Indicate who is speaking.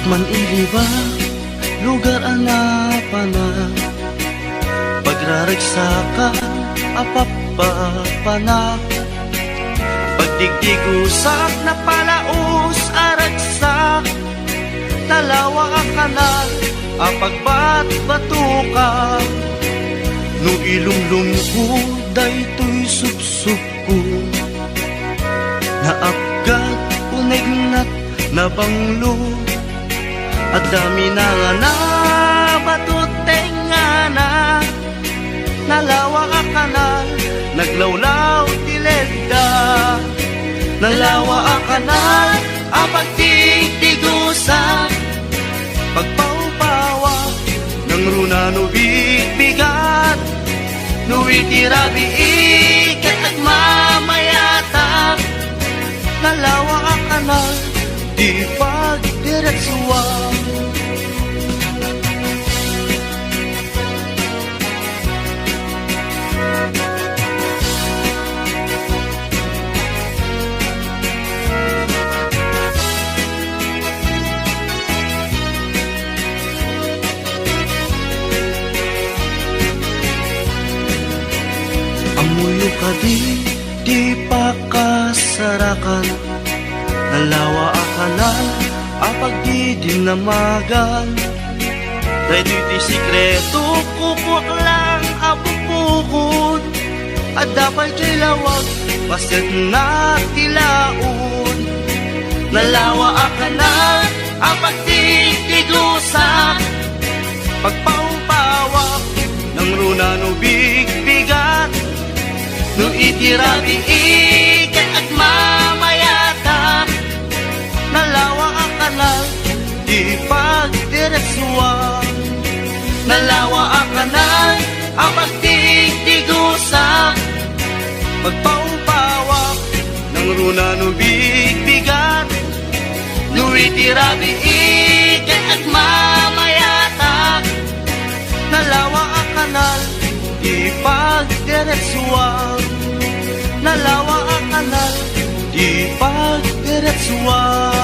Speaker 1: man iliba, lugar anapana, pagraragsakan, apapapana, pagdigdigusak na palaos aragsak, talawa kanal, apagbat-batuka, no ilumlum ko, daytoy subsub ko, naapgat, unegnat, nabanglo, at dami na nga na batuteng nga na, nalawa ka kanal, naglawlaw tiledda, nalawa ka kanal, apagtigtigusa, pagpaupawa, ng runa no bigat, no itirabi ikat at mamayata, nalawa ka kanal, di pagdiretsuan. Amuyo ka di pa kasarakan, nalawa akanal, apag di dinamagan, dahil di sikreto, kupok lang apupukod, at dapat kay lawag, basit na tilaon, nalawa akanal, apag di tigusak, pagpaupawak, ng runa no bigat, no itirabi ikat at mamayata, nalawa ang kanal, di pagdiretsuan, nalawa ang kanal, ang pagtigtigusa, pagpaupawak, ng runa no bigat, no itirabi ikat at mamayata, nalawa ang kanal, di pagdiretsuan, nalawa ang kanal, di pagdiretsuan.